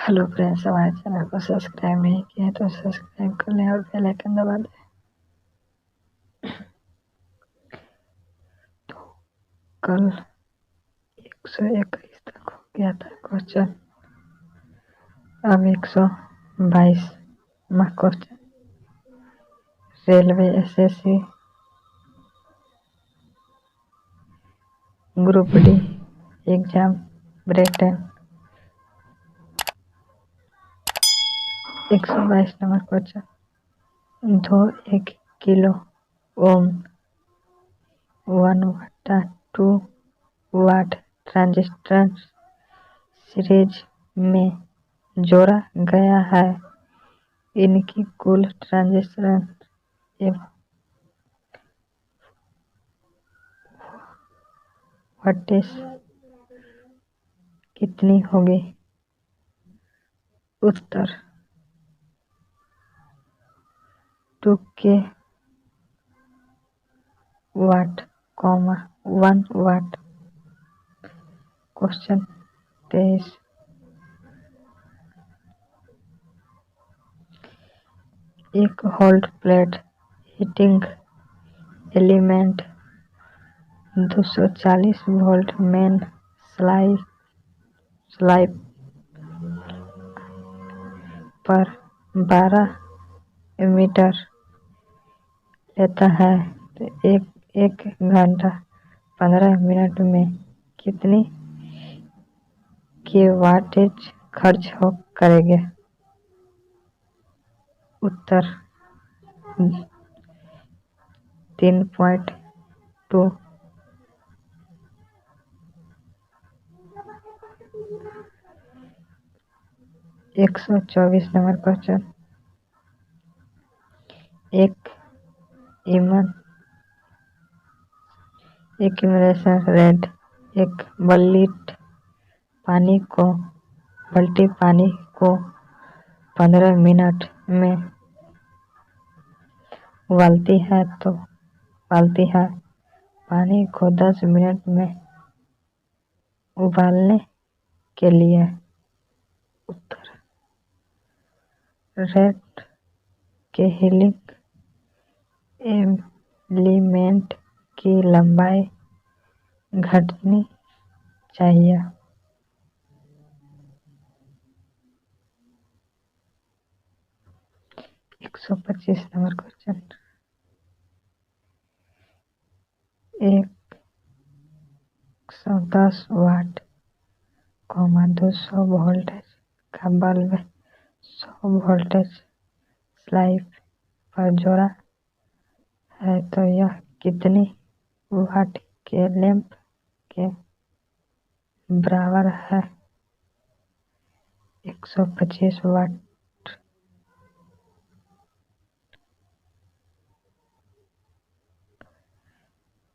Hello friends, हमारे channel को subscribe नहीं किया है तो सब्सक्राइब कर लें और बेल आइकन दबा दें। तो कल 121 तक हो गया था क्वेश्चन, अब 122वां question. Railway SSC group D exam ब्रिटेन 122 नंबर क्वेश्चन। दो 1 kilo ohm 1/2 watt transistor series में जोड़ा गया है। इनकी कुल ट्रांजिस्टर वोल्टेज कितनी होगी? उत्तर 2K वाट, 1 वाट। क्वेश्चन 23। एक hold plate heating element 240 volt main slide पर 12 मीटर लेता है तो एक घंटा 15 मिनट में कितनी के वाटेज खर्च करेंगे? उत्तर 3.2। 124 नंबर क्वेश्चन। एक इमर्शन रेट एक बाल्टी पानी को 15 मिनट में उबालती है पानी को 10 मिनट में उबालने के लिए उत्तर रेट के हीटिंग एलिमेंट की लंबाई घटनी चाहिए। 125 नंबर क्वेश्चन। 110 वाट 200 वोल्टेज का बल्ब 100 वोल्टेज स्लाइड पर जोड़ा है तो यह कितनी वाट के लैंप के बराबर है? 125 वाट।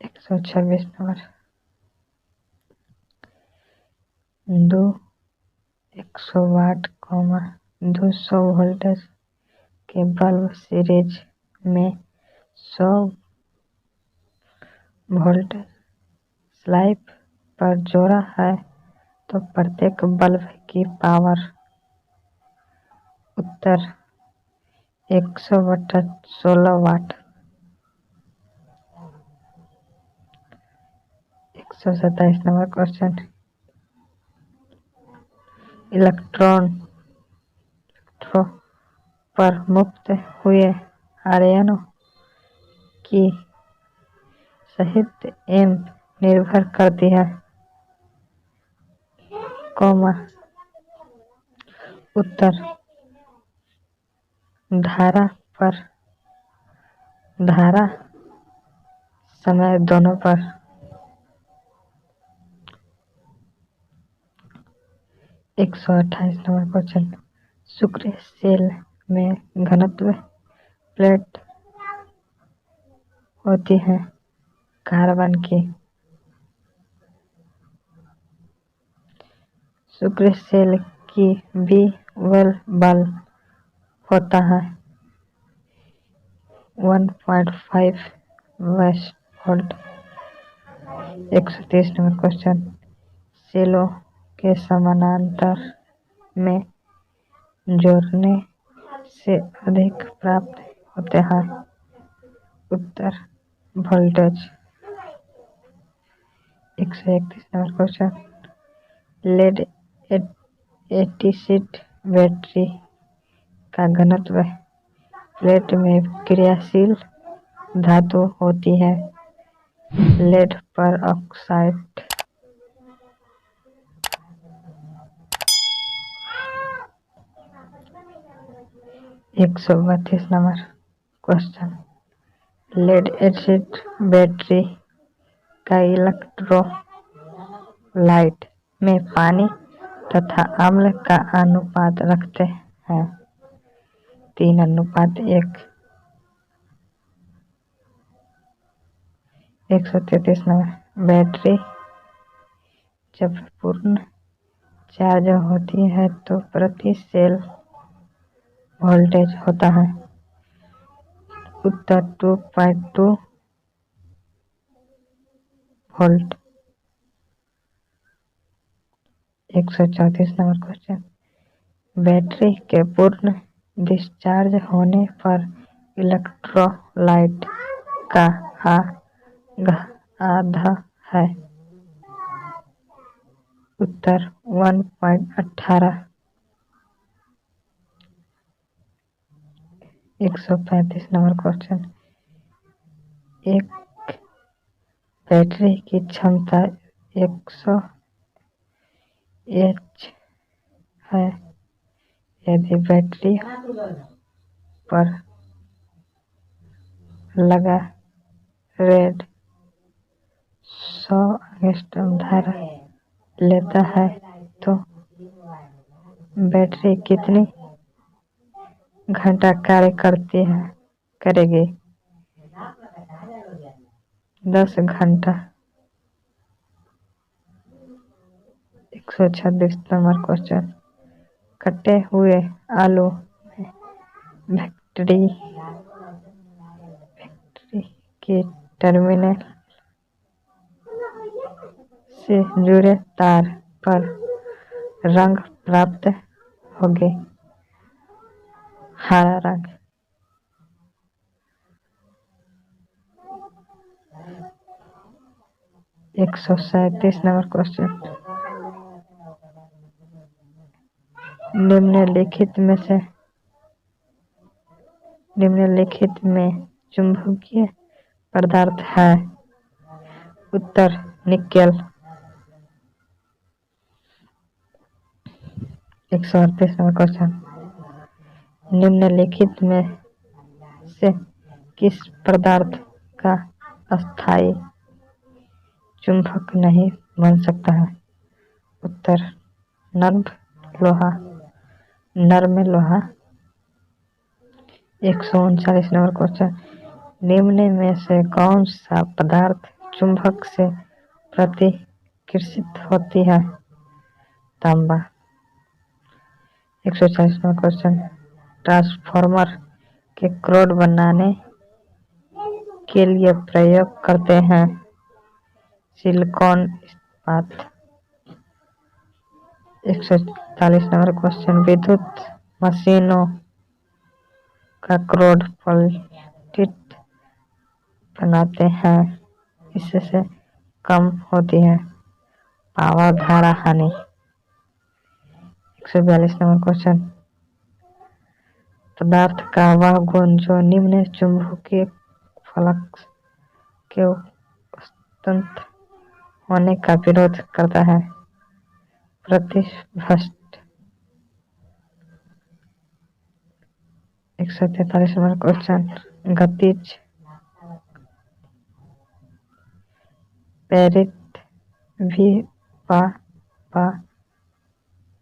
126 नंबर। 100 वाट 200 वोल्टेज के बल्ब सीरीज में 100 वोल्टेज स्लाइड पर जोड़ा है तो प्रत्येक बल्ब की पावर उत्तर 100/16 वाट। 127 नंबर क्वेश्चन। इलेक्ट्रॉन पर मुक्त हुए आयनों की साहित्य एम निर्भर करती है, उत्तर धारा पर धारा समय दोनों पर। 128 नंबर क्वेश्चन। शुक्र सेल में घनत्व प्लेट होती है कार्बन की। शुक्र सेल की बी बल होता है 1.5 वोल्ट। 130 number question. सेलों के समानांतर में जोड़ने से अधिक प्राप्त होते हैं। उत्तर voltage. 131 number question. Lead acid battery का घनत्व प्लेट में क्रियाशील धातु होती है। लेड पर oxide. 132 number question. Lead acid battery का इलेक्ट्रोलाइट में पानी तथा अम्ल का अनुपात रखते हैं 3:1। 133 नंबर। बैटरी जब पूर्ण चार्ज होती है तो प्रति सेल वोल्टेज होता है। उत्तर 2.2 वोल्ट। 134 number question. बैटरी के पूर्ण डिस्चार्ज होने पर इलेक्ट्रोलाइट का आधा है। उत्तर 1.18। 135 नंबर क्वेश्चन। एक बैटरी की क्षमता 100 एच है। यदि बैटरी पर लगा रेड 100 एंगस्ट्रॉम धारा लेता है तो बैटरी कितनी घंटा कार्य करेगी? 10 घंटा। 136 नंबर क्वेश्चन। कटे हुए आलू में बैटरी के टर्मिनल से जुड़े तार पर रंग प्राप्त होंगे। हरा रंग। 137 नंबर क्वेश्चन। निम्नलिखित में चुंबकीय पदार्थ है। उत्तर निकेल। 138 number question. निम्नलिखित में से किस पदार्थ का अस्थायी चुंबक नहीं बन सकता है? उत्तर नर्म लोहा। 139 नंबर क्वेश्चन। निम्न में से कौन सा पदार्थ चुंबक से प्रतिकर्षित होती है? तांबा। 140 नंबर क्वेश्चन। ट्रांसफार्मर के क्रोड बनाने के लिए प्रयोग करते हैं सिलिकॉन इस्पात। 140 नंबर क्वेश्चन। विद्युत मशीनों का क्रोड प्लेट बनाते हैं, इससे कम होती है पावर धारा हानि। 142 नंबर क्वेश्चन। पदार्थ का वह गुण जो निम्न चुंबकीय फ्लक्स के उत्पन्न होने का विरोध करता है? प्रतिष्ठा। 143 नंबर क्वेश्चन। गतिज प्रेरित विभव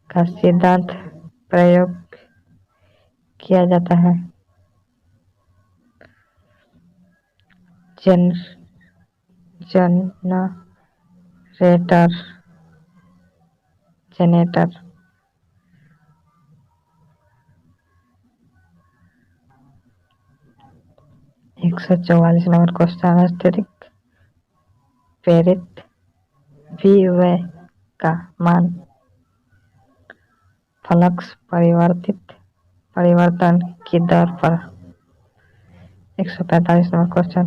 का सिद्धांत प्रयोग किया जाता है? जनरेटर। 144 number question. आंतरिक प्रेरित विभव का मान फ्लक्स परिवर्तन की दर पर। 145 नंबर क्वेश्चन,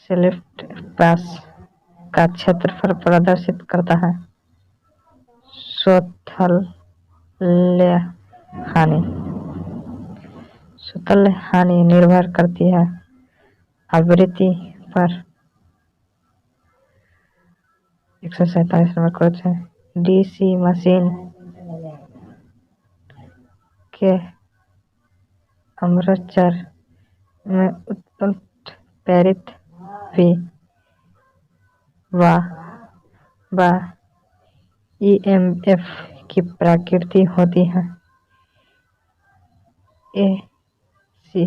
स्लिफ्ट व्यास का क्षेत्रफल प्रदर्शित करता है। शोथल्य हानि। शोथल्य हानि निर्भर करती है आवृत्ति पर। 147 नंबर क्वेश्चन, डीसी मशीन के आर्मेचर में उत्पन्न प्रेरित भी व ईएमएफ की प्रकृति होती है। एसी।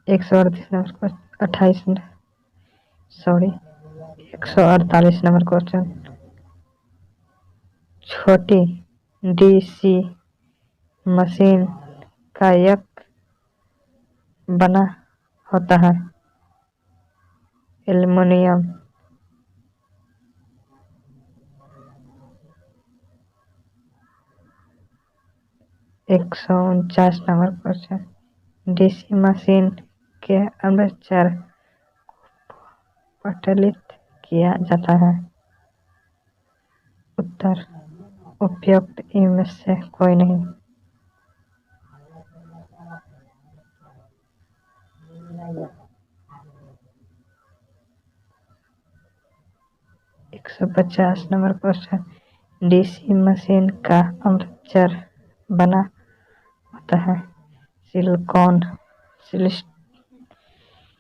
148 नंबर क्वेश्चन, छोटी डीसी मशीन का यक बना होता है aluminium. 149 number question, DC machine के आर्मेचर पटलित किया जाता है। उत्तर, उपयुक्त इनमें से कोई नहीं। 150 नंबर क्वेश्चन, डीसी मशीन का आर्मेचर बना होता है silicon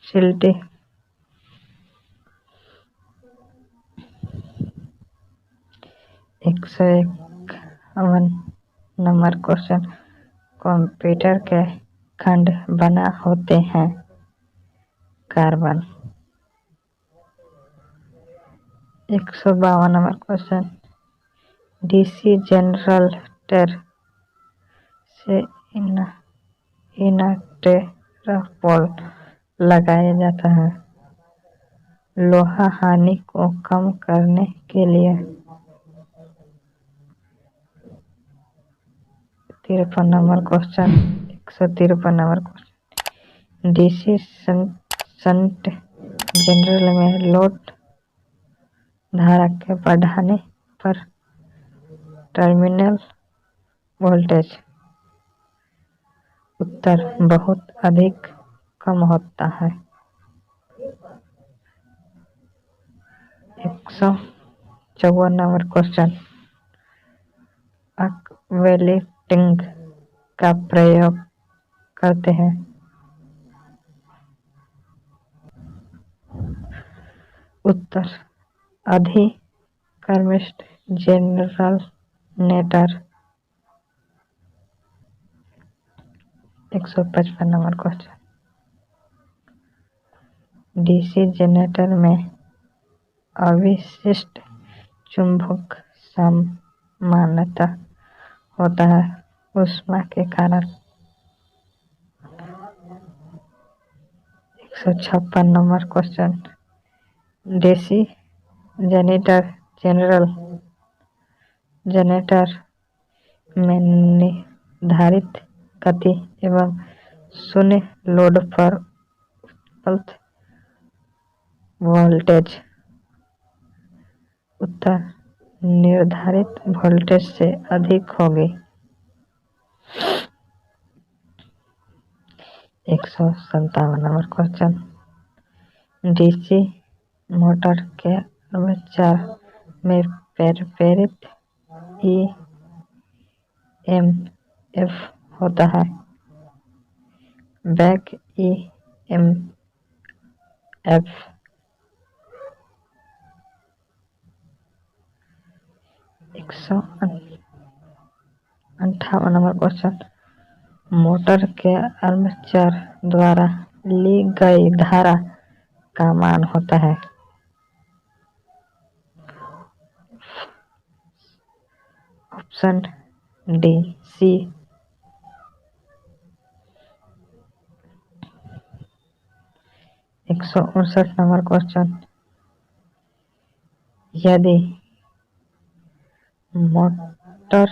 silty. 151 number question, computer के खंड बना होते हैं carbon. 152 number question, DC generator से इनरपोल लगाया जाता है लोहा हानि को कम करने के लिए। 153 number question, 153 number question, DC shunt generator में लोड धारा के बढ़ाने पर टर्मिनल वोल्टेज। उत्तर, बहुत अधिक कम होता है। 154 नंबर क्वेश्चन, वेल्डिंग का प्रयोग करते हैं। उत्तर, अधिकर्मिष्ठ generator. 155 number question, DC generator में अवशिष्ट चुंबक सामान्यतः होता है ऊष्मा के कारण। 156 नंबर क्वेश्चन, डीसी जनरेटर में निर्धारित गति एवं शून्य लोड पर उत्पन्न वोल्टेज। उत्तर, निर्धारित वोल्टेज से अधिक होगी। 157 नंबर क्वेश्चन, डीसी मोटर के आर्मेचर में प्रेरित ईएमएफ होता है back EMF. 158 number question, motor के आर्मेचर द्वारा ली गई धारा का मान होता है। Option D C. 159 number question, यदि मोटर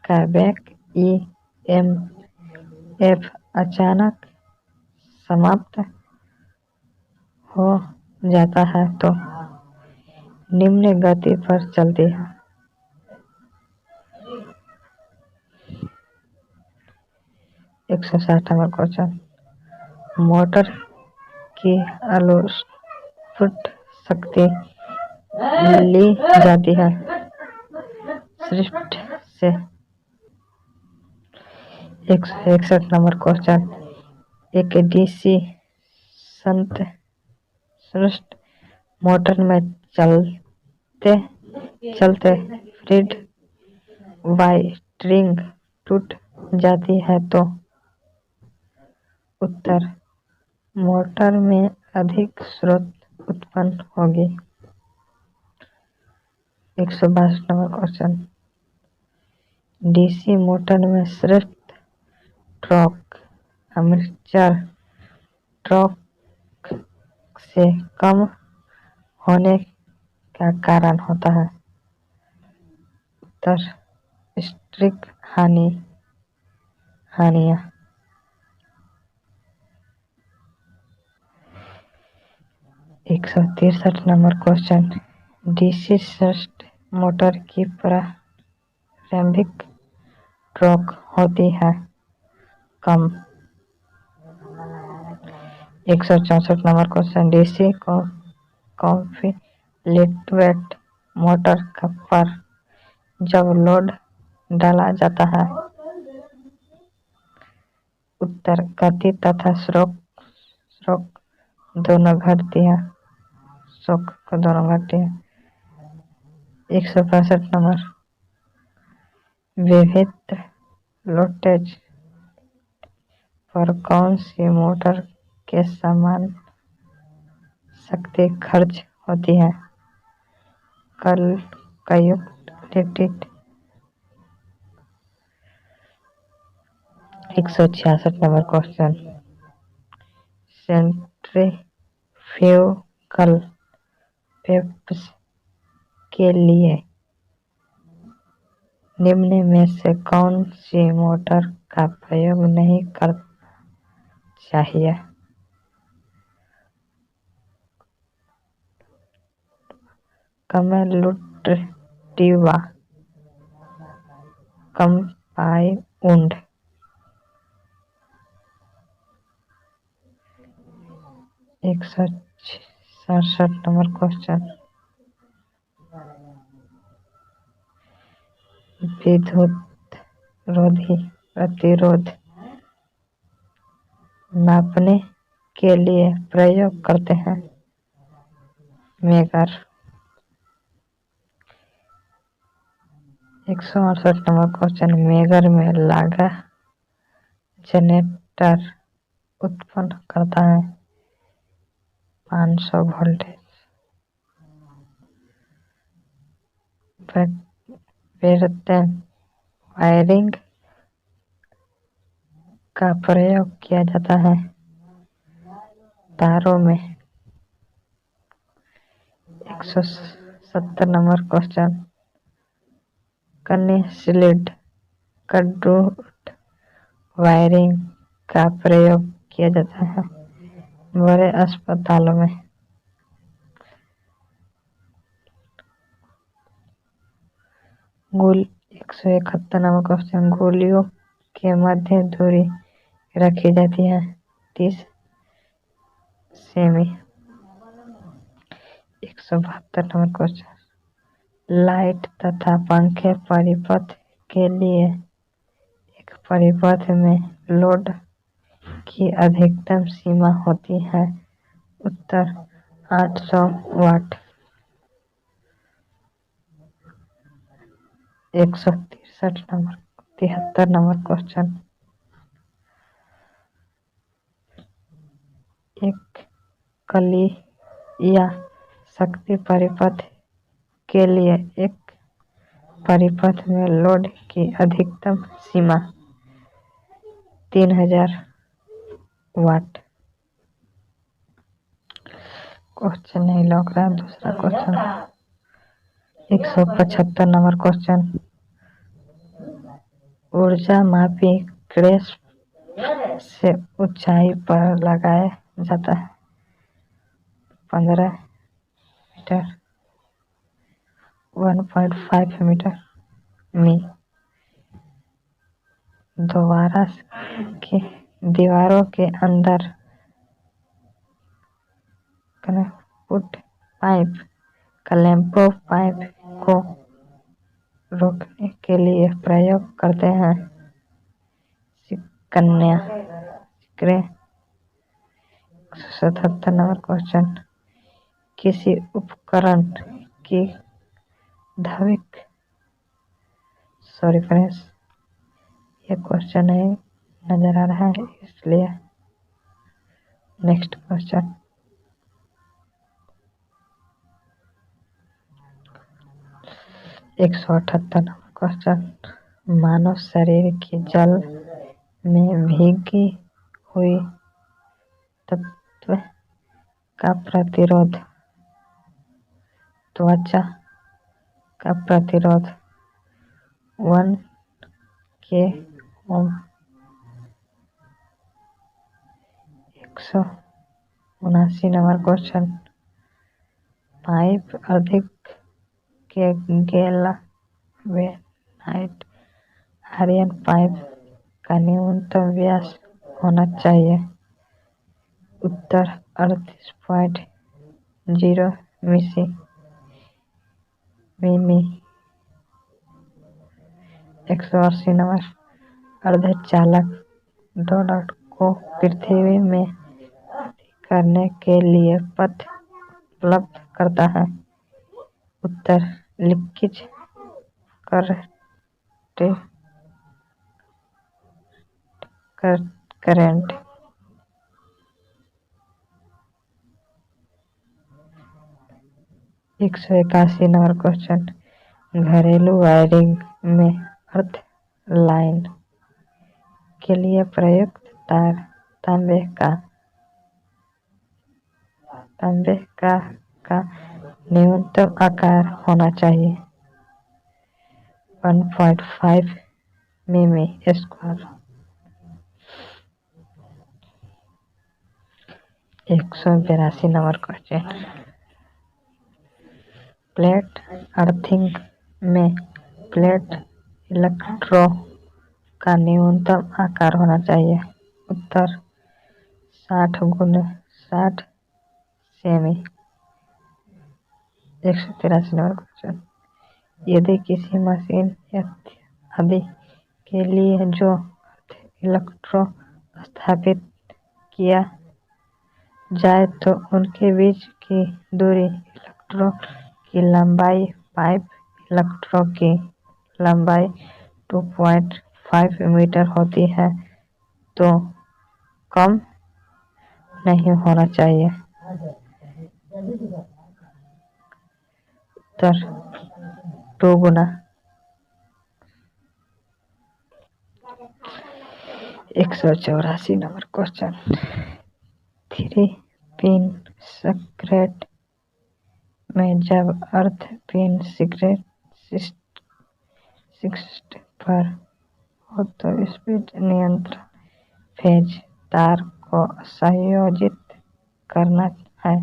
का बैक ईएमएफ अचानक समाप्त हो जाता है तो निम्न गति पर चलती है। 160 नंबर क्वेश्चन, मोटर की आउटपुट शक्ति ली जाती है शिफ्ट से। 161 नंबर क्वेश्चन, एक डीसी शंट मोटर में चलते चलते फील्ड वायरिंग टूट जाती है तो उत्तर मोटर में अधिक स्रोत उत्पन्न होगी। 162 नंबर क्वेश्चन, डीसी मोटर में सिर्फ टॉर्क आर्मेचर टॉर्क से कम होने का कारण होता है। उत्तर स्टैटिक हानियां। 163 number question, DC shunt motor की प्रारंभिक टॉर्क होती है कम। 164 number question, DC complete motor पर जब लोड डाला जाता है उत्तर गति तथा शोक दोनों घटती है। 165 नंबर, विविध वोल्टेज पर कौन सी मोटर के समान शक्ति खर्च होती है? कलयुक्त 166 नंबर क्वेश्चन, सेंट्रीफ्यूगल पंप्स के लिए निम्न में से कौन सी मोटर का प्रयोग नहीं करना चाहिए? Commutative compound. 167 नंबर क्वेश्चन, विद्युत रोधी प्रतिरोध नापने के लिए प्रयोग करते हैं मेगर। 168 नंबर क्वेश्चन, मेगर में लगा जनरेटर उत्पन्न करता है 500 वोल्टेज। बेरतेन वायरिंग का प्रयोग किया जाता है तारों में। 170 number question, concealed conduct wiring का प्रयोग किया जाता है बड़े अस्पतालों में। 171 नंबर क्वेश्चन, गोलियों के मध्य दूरी रखी जाती है 30 सेमी। 172 नंबर क्वेश्चन, लाइट तथा पंखे परिपथ के लिए एक परिपथ में लोड की अधिकतम सीमा होती है उत्तर 800 वाट। 173 नंबर क्वेश्चन, एक कलीय शक्ति परिपथ के लिए एक परिपथ में लोड की अधिकतम सीमा 3000 वाट। क्वेश्चन नहीं लग रहा है। दूसरा क्वेश्चन, 175 नंबर क्वेश्चन, ऊर्जा मापी क्रैश से ऊंचाई पर लगाया जाता है। 15 मीटर, 1.5 मीटर मी। दीवारों के अंदर पुट पाइप क्लैंपों पाइप को रोकने के लिए प्रयोग करते हैं। कन्या सिक्रे। 177 नंबर क्वेश्चन, किसी उपकरण की धाविक फ्रेंड्स, ये क्वेश्चन है नजर आ रहा है इसलिए नेक्स्ट क्वेश्चन। 178 नंबर क्वेश्चन, मानव शरीर की जल में भीगी हुई तत्व का प्रतिरोध, त्वचा का प्रतिरोध 1 के ओम। 179 नंबर क्वेश्चन, पाइप अधिक के गैल्वेनाइज्ड आयरन पाइप का न्यूनतम व्यास होना चाहिए। उत्तर 38.0 मिमी। 180 नंबर, अर्धचालक डॉट को पृथ्वी में करने के लिए पथ उपलब्ध करता है। उत्तर लीकेज करंट। 181 नंबर क्वेश्चन, घरेलू वायरिंग में अर्थ लाइन के लिए प्रयुक्त तार तांबे का न्यूनतम आकार होना चाहिए। 1.5 मिमी square. 182 number question, plate earthing में प्लेट इलेक्ट्रो का न्यूनतम आकार होना चाहिए। उत्तर 60x60 सेमी। 183 नंबर क्वेश्चन, यदि किसी मशीन आदि के लिए जो इलेक्ट्रो स्थापित किया जाए तो उनके बीच की दूरी इलेक्ट्रो की लंबाई पाइप इलेक्ट्रो की लंबाई 2.5 मीटर होती है तो कम नहीं होना चाहिए। उत्तर 2 गुना। 184 नंबर क्वेश्चन, 3 पिन सॉकेट में जब अर्थ पिन सिक्स पर हो तो स्पीड नियंत्रण फेज तार को संयोजित करना है।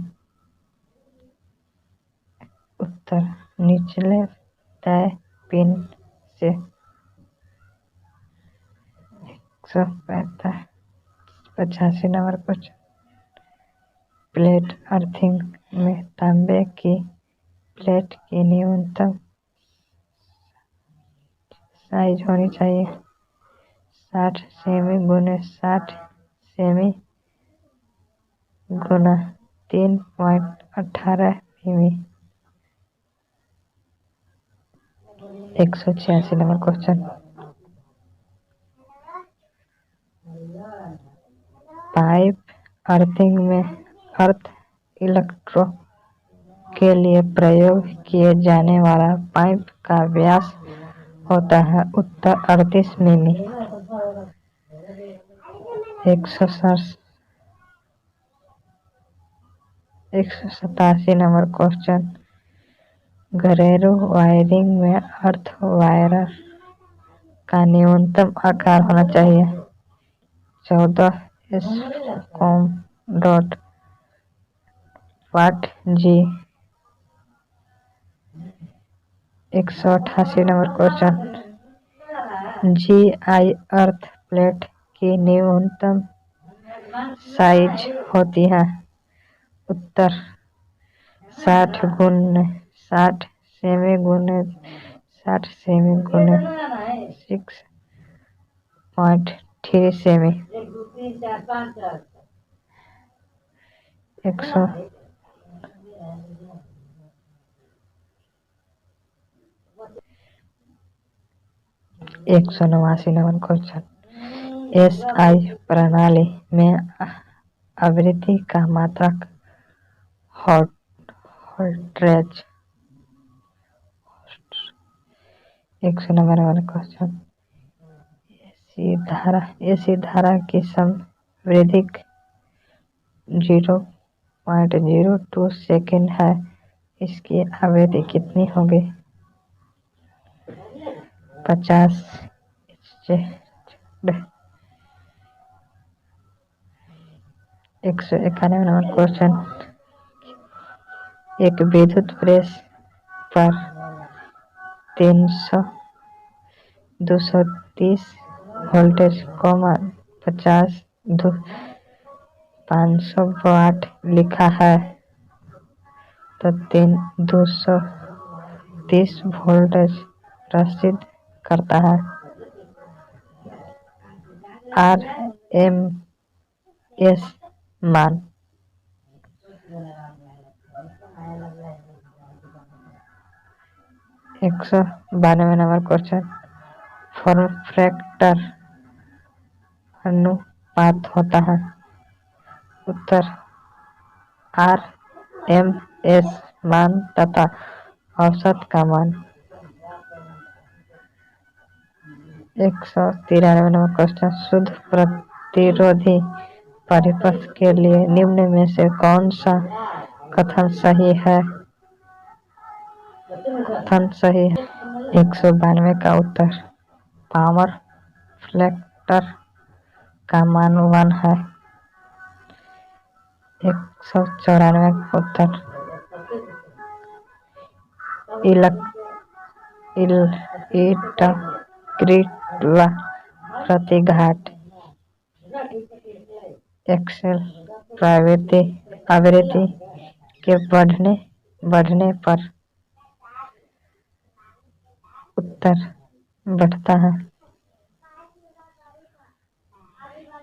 उत्तर निचले तय पिन से। 185 नंबर क्वेश्चन, प्लेट अर्थिंग में तांबे की प्लेट की न्यूनतम साइज होनी चाहिए। 60 सेमी गुने 60 सेमी गुना 3.18 मिमी। 186 नंबर क्वेश्चन, पाइप अर्थिंग में अर्थ इलेक्ट्रो के लिए प्रयोग किए जाने वाला पाइप का व्यास होता है। उत्तर 38 मिमी। 187 नंबर क्वेश्चन, घरेलू वायरिंग में अर्थ वायर का न्यूनतम आकार होना चाहिए 14 एस्कॉम डॉट वाट जी। 188 नंबर क्वेश्चन जी आई अर्थ प्लेट की न्यूनतम साइज होती है उत्तर 60 गुने 60 सेमी गुने 6.3 semi. 100 189 number question S I प्रणाली में आवृत्ति का मात्रक वोल्टेज 190 नंबर क्वेश्चन एसी धारा की संवेदिक 0.02 सेकंड है इसकी आवृत्ति कितनी होगी 50 191 नंबर क्वेश्चन एक विद्युत प्रेस पर 230 वोल्टेज 500 वाट लिखा है तो 230 वोल्टेज प्रदर्शित करता है आर एम एस मान 192 नंबर क्वेश्चन फॉर्म फैक्टर अनुपात होता है उत्तर आर एम एस मान तथा औसत का मान 193 नंबर क्वेश्चन शुद्ध प्रतिरोधी परिपथ के लिए निम्न में से कौन सा कथन सही है 192 का उत्तर पावर फैक्टर का मान 1 है 194 का उत्तर इलेक्ट्रिकल प्रतिघात एक्सेल आवृत्ति के बढ़ने पर उत्तर बढ़ता है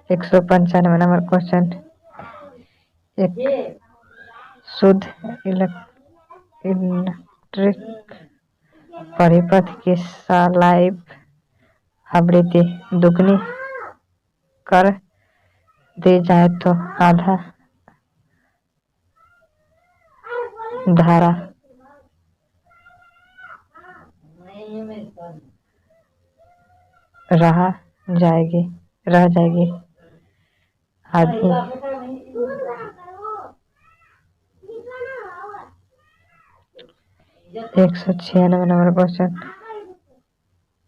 195 नंबर क्वेश्चन एक शुद्ध इलेक्ट्रिक परिपथ की सालाइव आवृत्ति दुगनी कर दी जाए तो आधा धारा रह जाएगी आधी 196 नंबर क्वेश्चन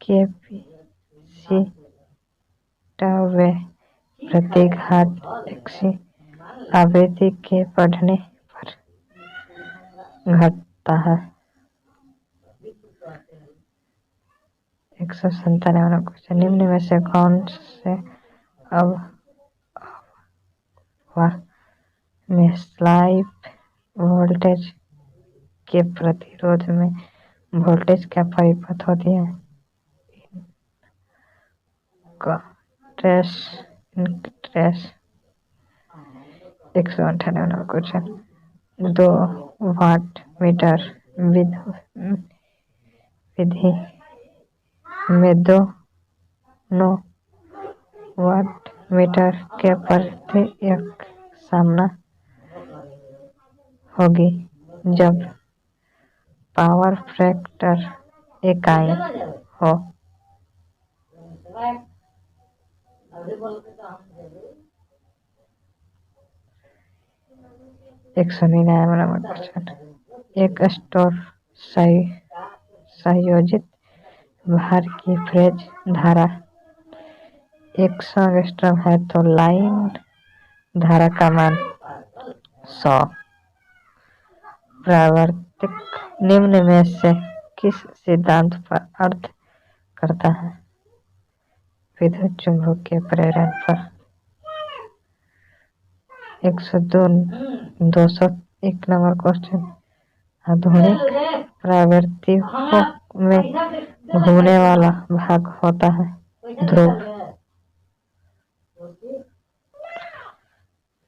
कैपेसिटर प्रतिघात एक्सी आवृत्ति के बढ़ने पर घटता है 197 नंबर क्वेश्चन निम्न में से कौन से अवयव में स्लाइव वोल्टेज के प्रतिरोध में वोल्टेज का परिपथ होती है interest 198 number question 2 watt meter विधि में दोनों वाट मीटर के प्रति एक सामना होगी जब पावर फैक्टर इकाई हो 199 नंबर क्वेश्चन एक स्टोर संयोजित भार की फेज धारा 100 एंगस्ट्रॉम है तो लाइन धारा का मान 100। प्रावर्तिक निम्न में से किस सिद्धांत पर अर्थ करता है? विद्युत चुम्बकीय प्रेरण पर। 201 नंबर क्वेश्चन। आधुनिक प्रवृत्तियों में घूमने वाला भाग होता है ध्रुव।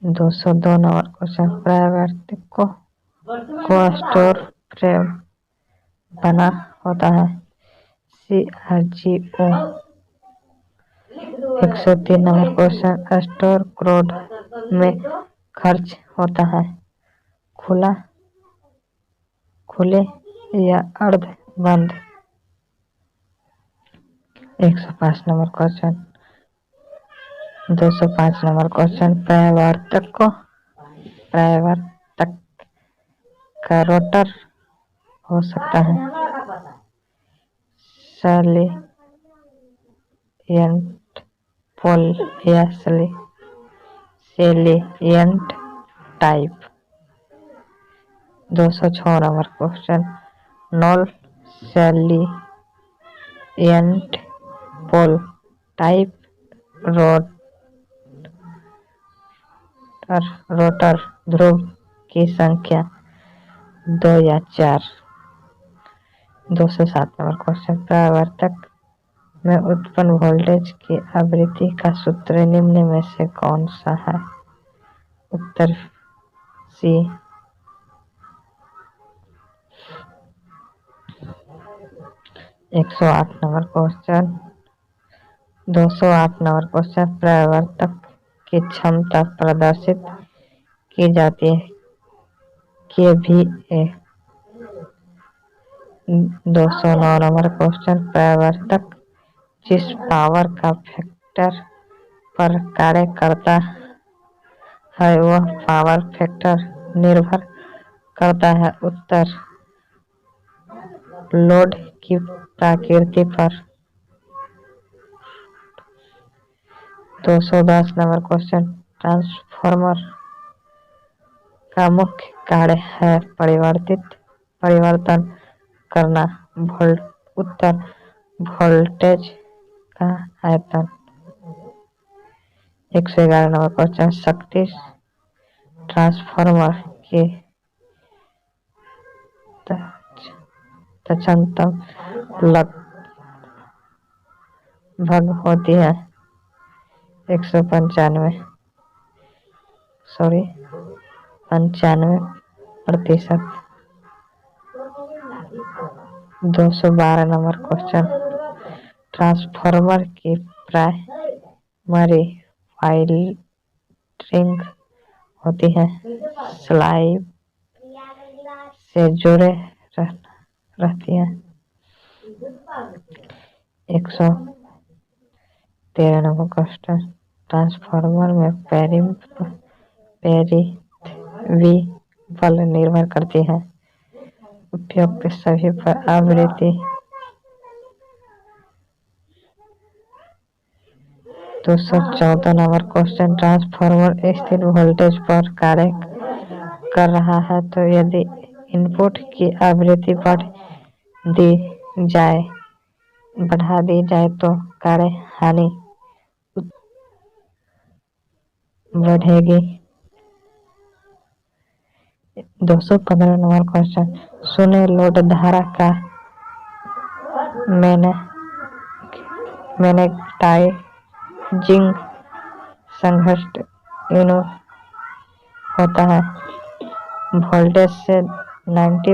202 नंबर क्वेश्चन। प्रवृत्तियों को स्टोर फ्रेम बना होता है CRGO। 103 number question. स्टोर क्रोड में खर्च होता है खुले या अर्ध बंद। 105 नंबर क्वेश्चन। 205 number question. प्रवर्तक का रोटर हो सकता है सैलिएंट पोल या salient type. 206 number question. Non salient pole type rotor ध्रुव की संख्या 2 या 4। 207 नंबर क्वेश्चन। प्रवर्तक में उत्पन्न वोल्टेज की आवृत्ति का सूत्र निम्न में से कौन सा है? उत्तर सी। 108 नंबर क्वेश्चन। 208 number question. प्रवर्तक की क्षमता प्रदर्शित की जाती है kVA। 209 number question. प्रवर्तक जिस पावर का फैक्टर पर कार्य करता है वह पावर फैक्टर निर्भर करता है उत्तर लोड की प्रकृति पर। 210 नंबर क्वेश्चन। ट्रांसफार्मर का मुख्य कार्य है परिवर्तन करना उत्तर वोल्टेज का आयतन। 111 नंबर क्वेश्चन। शक्ति ट्रांसफार्मर की दक्षता लगभग होती है 95%। 212 नंबर क्वेश्चन। ट्रांसफार्मर की प्राइमरी वायरिंग होती है स्लाइड से जुड़े रहती है। 113 नंबर क्वेश्चन। ट्रांसफार्मर में प्रेरित बल निर्भर करती है उपयुक्त सभी पर आवृत्ति। 214 नंबर क्वेश्चन। ट्रांसफार्मर स्थिर वोल्टेज पर कार्य कर रहा है तो यदि इनपुट की आवृत्ति बढ़ा दी जाए तो कार्य हानि बढ़ेगी। 215 नंबर क्वेश्चन। शून्य लोड धारा का मैग्नेटाइजिंग संघर्ष होता है वोल्टेज से 90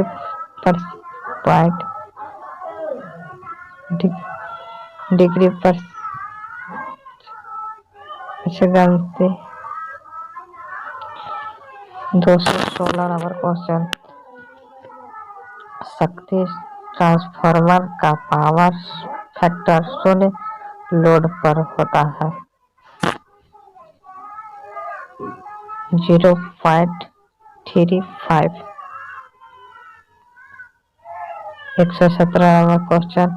डिग्री पर 216 नंबर क्वेश्चन। शक्ति ट्रांसफार्मर का पावर फैक्टर शून्य लोड पर होता है 0.35। 117वां क्वेश्चन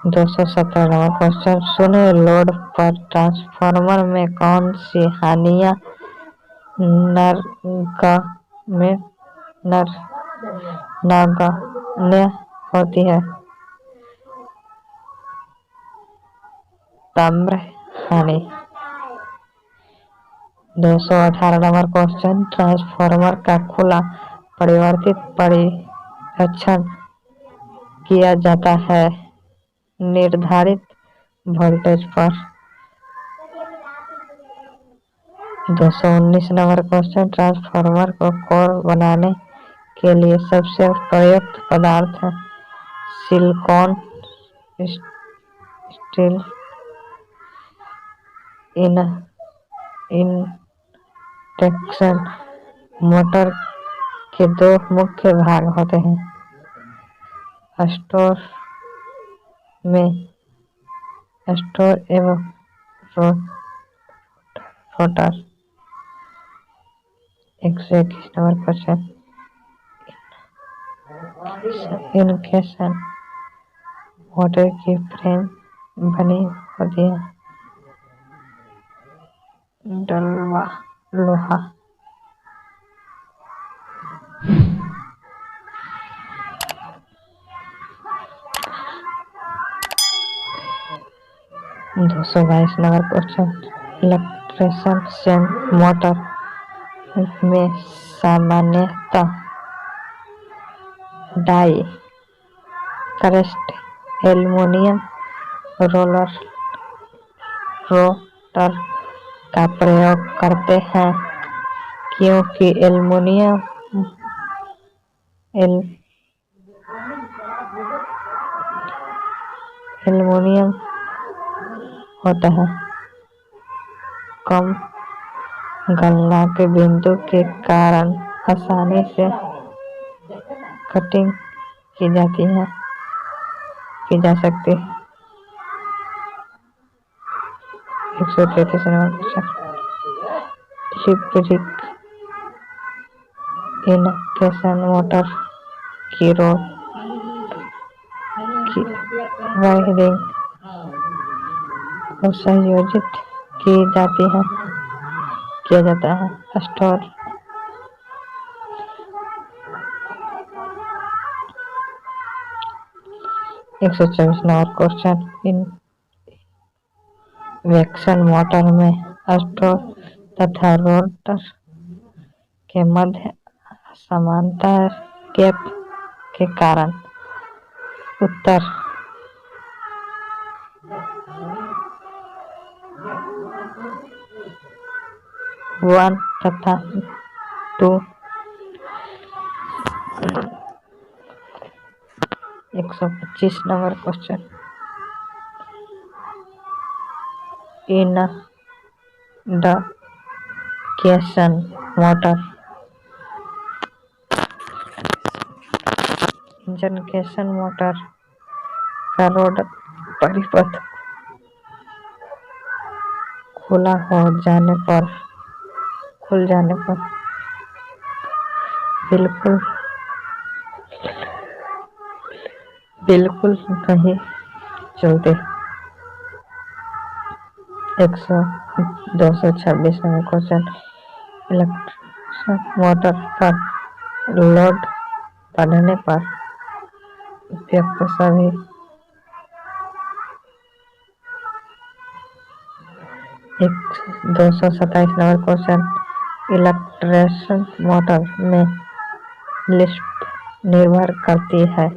217वां क्वेश्चन शून्य लोड पर ट्रांसफार्मर में कौन सी हानियां नगण्य होती है? ताम्र हानि। 218 नंबर क्वेश्चन ट्रांसफार्मर का खुला परिवर्तित परीक्षण किया जाता है निर्धारित वोल्टेज पर। 219 नंबर क्वेश्चन ट्रांसफार्मर को कोर बनाने के लिए सबसे प्रयुक्त पदार्थ है सिलिकॉन, स्टील। इंडक्शन मोटर के दो मुख्य भाग होते हैं स्टोर एवं rotor. 121 number question induction motor की फ्रेम बनी होती है डलवा लोहा। 222 नंबर क्वेश्चन इलेक्ट्रिकल मोटर में सामान्यतः डाई कास्ट एल्यूमीनियम रोटर का प्रयोग करते हैं क्योंकि एल्यूमीनियम होता है कम गलना के बिंदु के कारण आसानी से कटिंग की जा सकती है। 133 number question electric induction motor की रोड की वायरिंग को संयोजित किया जाता है store. 124 number question induction motor में स्टोर तथा रोटर के मध्य असमानता गैप के कारण उत्तर 1 तथा 2। 125 नंबर क्वेश्चन इंडक्शन मोटर का रोटर परिपथ खुल जाने पर बिल्कुल नहीं चलते। 226 नंबर क्वेश्चन इलेक्ट्रिक मोटर पर लोड बढ़ने पर उपयुक्त सभी 227 नंबर क्वेश्चन इलेक्ट्रिक मोटर में लिफ्ट निर्भर करती है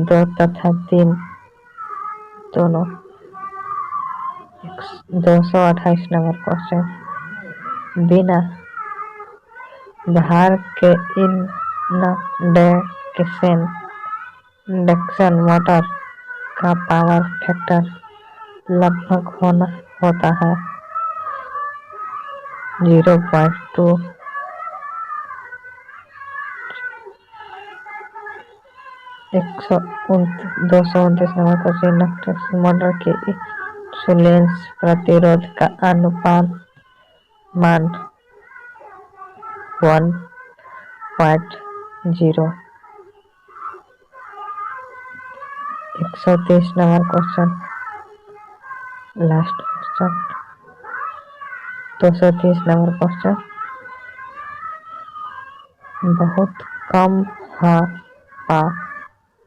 2 तथा 3 दोनों। 228 नंबर क्वेश्चन बिना भार के इंडक्शन मोटर का पावर फैक्टर लगभग होता है 0.2। 229 नंबर क्वेश्चन इंडक्शन मोटर के इंसुलेशन प्रतिरोध का अनुपात 1:1 130। 130 number question, last question. 230 number question, बहुत कम हवा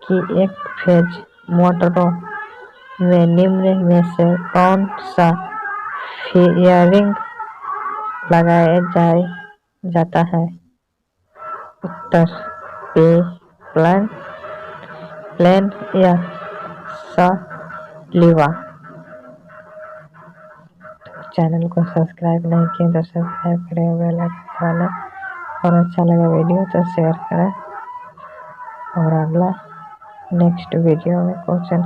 की एक फेज मोटरों में निम्न में से कौन सा फियरिंग लगाया जाता है? उत्तर पे प्लेन या लीवा। चैनल को सब्सक्राइब नहीं किया तो सब्सक्राइब करें, बेल आइकन वाला, और अच्छा लगा वीडियो तो शेयर करें। और अगला नेक्स्ट वीडियो में क्वेश्चन